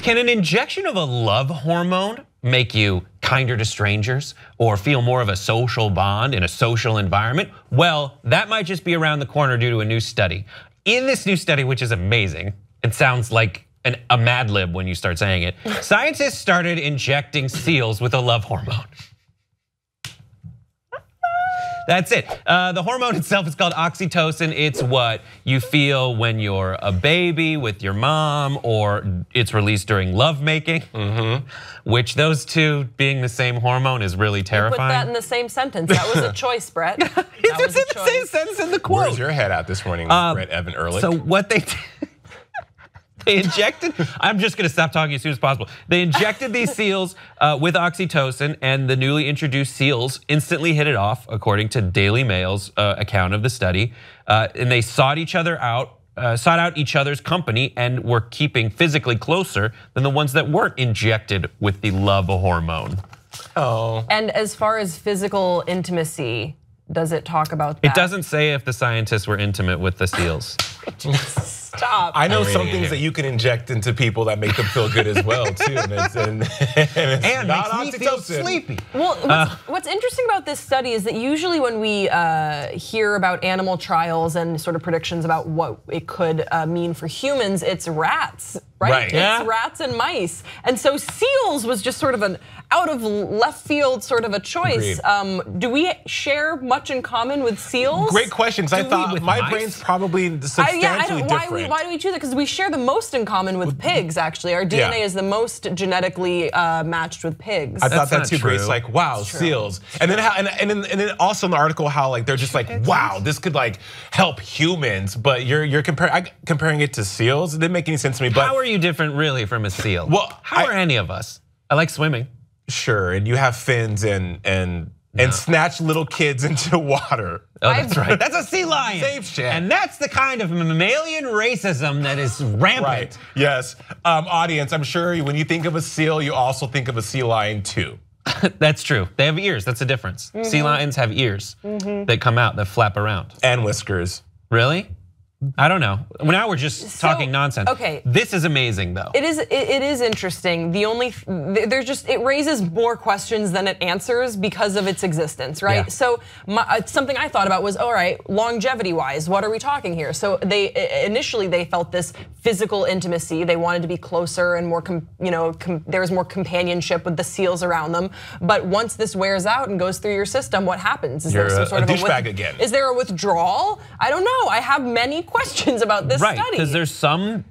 Can an injection of a love hormone make you kinder to strangers or feel more of a social bond in a social environment? Well, that might just be around the corner due to a new study. In this new study, which is amazing, it sounds like a Mad Lib when you start saying it, scientists started injecting seals with a love hormone. That's it. The hormone itself is called oxytocin. It's what you feel when you're a baby with your mom, or it's released during lovemaking, which those two being the same hormone is really terrifying. You put that in the same sentence. That was a choice, Brett. It's in the same sentence in the quote. Where's your head at this morning, Brett Evan Ehrlich? So what they did, they injected, I'm just gonna stop talking as soon as possible. They injected these seals with oxytocin, and the newly introduced seals instantly hit it off, according to Daily Mail's account of the study. And they sought out each other's company and were keeping physically closer than the ones that weren't injected with the love hormone. Oh. And as far as physical intimacy, does it talk about that? It doesn't say if the scientists were intimate with the seals. Stop. I know some things that you can inject into people that make them feel good as well too, and it's not makes me feel oxytocin. sleepy. Well, what's interesting about this study is that usually when we hear about animal trials and sort of predictions about what it could mean for humans, it's rats, right? It's rats and mice. And so seals was just sort of an out of left field sort of a choice. Do we share much in common with seals? Great question, because I thought my brain's probably substantially different. Why do we choose it? Because we share the most in common with pigs, actually. Our DNA is the most genetically matched with pigs. I thought that too, Grace. Like, wow, seals. And then also in the article how like they're just like, wow, this could like help humans, but you're comparing it to seals. It didn't make any sense to me. But how are you different really from a seal? Well, how are any of us? I like swimming. Sure, and you have fins and snatch little kids into water. Oh, that's right. That's a sea lion. Safe shit. And that's the kind of mammalian racism that is rampant. Right. Yes. Audience, I'm sure when you think of a seal, you also think of a sea lion too. That's true. They have ears. That's the difference. Sea lions have ears that come out, that flap around. And whiskers. Really? I don't know. Now we're just talking nonsense. Okay. This is amazing though. It is interesting. It raises more questions than it answers because of its existence, right? Yeah. So something I thought about was, all right, longevity-wise, what are we talking here? So initially they felt this physical intimacy. They wanted to be closer and more, there was more companionship with the seals around them. But once this wears out and goes through your system, what happens? Is You're there some sort of a douchebag again. Is there a withdrawal? I don't know. I have many questions about this study. Right, because there's some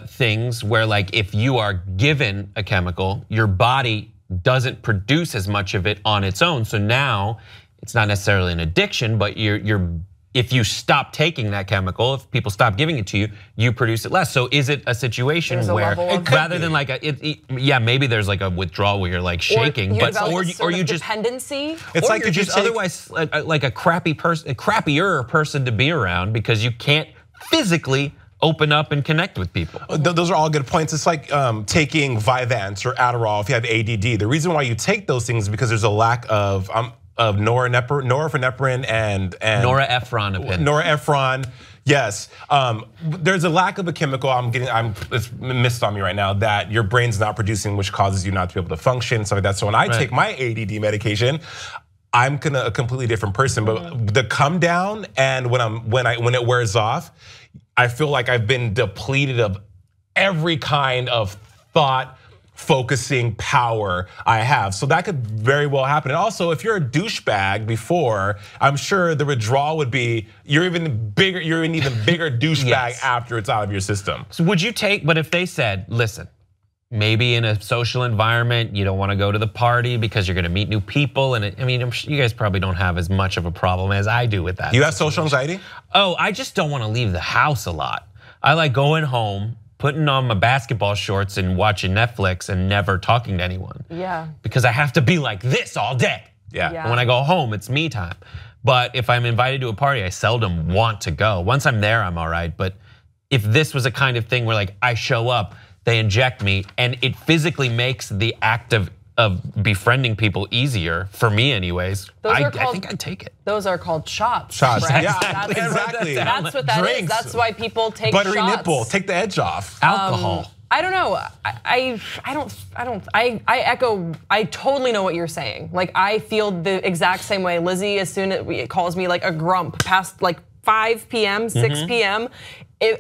things where like if you are given a chemical, your body doesn't produce as much of it on its own. So now it's not necessarily an addiction, but if you stop taking that chemical, if people stop giving it to you, you produce it less. So is it a situation where rather than like maybe there's like a withdrawal where you're like shaking, or you just dependency. It's like you're just otherwise like a crappier person to be around because you can't physically open up and connect with people. Those are all good points. It's like taking Vyvanse or Adderall if you have ADD. The reason why you take those things is because there's a lack of norepinephrine and norepinephrine. Yes, there's a lack of a chemical. It's missed on me right now that your brain's not producing, which causes you not to be able to function. So that's so when I take my ADD medication, I'm a completely different person. But the come down and when it wears off, I feel like I've been depleted of every kind of thought focusing power I have. So that could very well happen. And also, if you're a douchebag before, I'm sure the withdrawal would be you're an even bigger douchebag after it's out of your system. So would you take, but if they said, listen, maybe in a social environment, you don't want to go to the party because you're going to meet new people. And I mean, you guys probably don't have as much of a problem as I do with that. You have social anxiety? Oh, I just don't want to leave the house a lot. I like going home, putting on my basketball shorts and watching Netflix and never talking to anyone. Yeah. Because I have to be like this all day. Yeah. And when I go home, it's me time. But if I'm invited to a party, I seldom want to go. Once I'm there, I'm all right. But if this was a kind of thing where like I show up, they inject me, and it physically makes the act of befriending people easier, for me anyways, I think I'd take it. Those are called shots. Shots, Brett. exactly. That's what that is. That's why people take Buttery shots. nipple, take the edge off. Alcohol. I don't know. I totally know what you're saying. Like, I feel the exact same way. Lizzie, as soon as it calls me like a grump past like 5 p.m., 6 p.m.,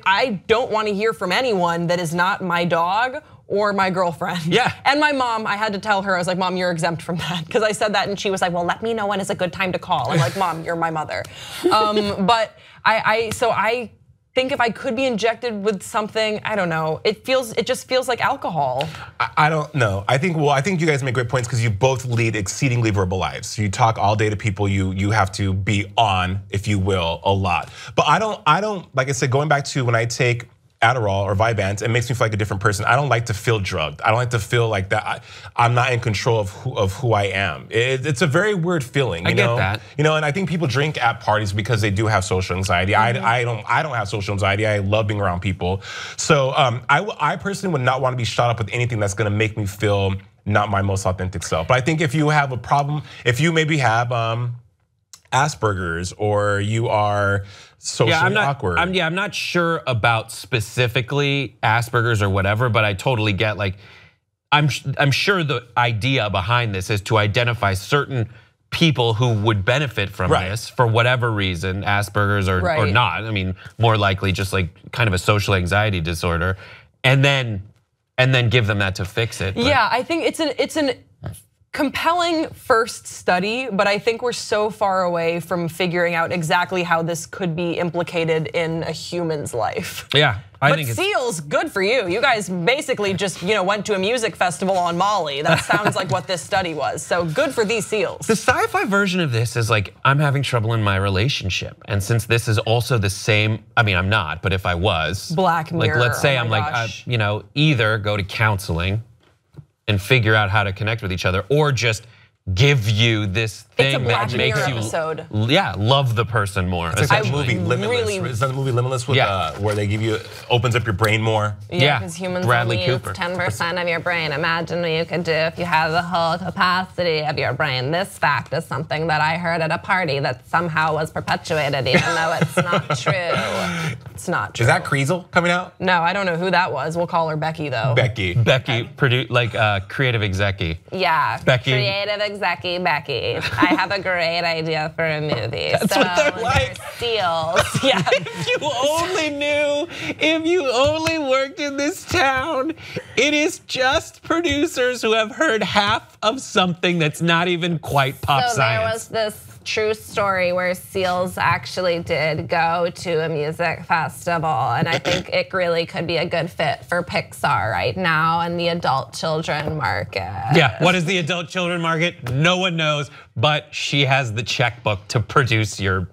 I don't want to hear from anyone that is not my dog or my girlfriend. Yeah. And my mom, I had to tell her, I was like, Mom, you're exempt from that. Because I said that and she was like, well, let me know when is a good time to call. I'm like, Mom, you're my mother. But I think if I could be injected with something, I don't know. It just feels like alcohol. I don't know. I think you guys make great points because you both lead exceedingly verbal lives. You talk all day to people. You have to be on, if you will, a lot. But I don't. Like I said, going back to when I take Adderall or Vyvanse, it makes me feel like a different person. I don't like to feel drugged. I don't like to feel like that I'm not in control of who I am. It's a very weird feeling. You know? Get that. You know, and I think people drink at parties because they do have social anxiety. I don't have social anxiety. I love being around people. So I personally would not want to be shot up with anything that's going to make me feel not my most authentic self. But I think if you have a problem, if you maybe have Asperger's or you are socially awkward. I'm not sure about specifically Asperger's or whatever, but I totally get like, I'm sure the idea behind this is to identify certain people who would benefit from this for whatever reason, Asperger's or not. I mean, more likely just like kind of a social anxiety disorder, and then give them that to fix it. But. Yeah, I think it's an compelling first study, but I think we're so far away from figuring out exactly how this could be implicated in a human's life. Yeah, I think seals, good for you. You guys basically just went to a music festival on Molly. That sounds like what this study was. So good for these seals. The sci-fi version of this is like, I'm having trouble in my relationship, and since this is also the same. I mean, I'm not, but if I was, Black Mirror. Like, let's say I'm like, either go to counseling and figure out how to connect with each other, or just give you this thing that makes you love the person more. It's like that movie Limitless. Is that the movie Limitless with where they give you, opens up your brain more? Yeah, because humans Bradley only Cooper. use 10% of your brain. Imagine what you could do if you had the whole capacity of your brain. This fact is something that I heard at a party that somehow was perpetuated, even though it's not true. It's not true. Is that Kriesel coming out? No, I don't know who that was. We'll call her Becky though. Becky, creative execuy. Yeah, Becky. Creative execuy Becky. I have a great idea for a movie. That's what they're like. Seals. Yeah. If you only knew, if you only worked in this town, it is just producers who have heard half of something that's not even quite pop science. There was this true story where seals actually did go to a music festival, and I think it really could be a good fit for Pixar right now and the adult children market. Yeah, what is the adult children market? No one knows, but she has the checkbook to produce your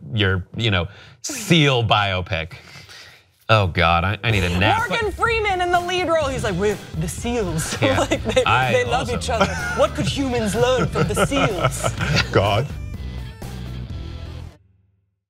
seal biopic. Oh God, I need a nap. Morgan Freeman in the lead role. He's like, we're the seals. Yeah, like they love each other. What could humans learn from the seals? God.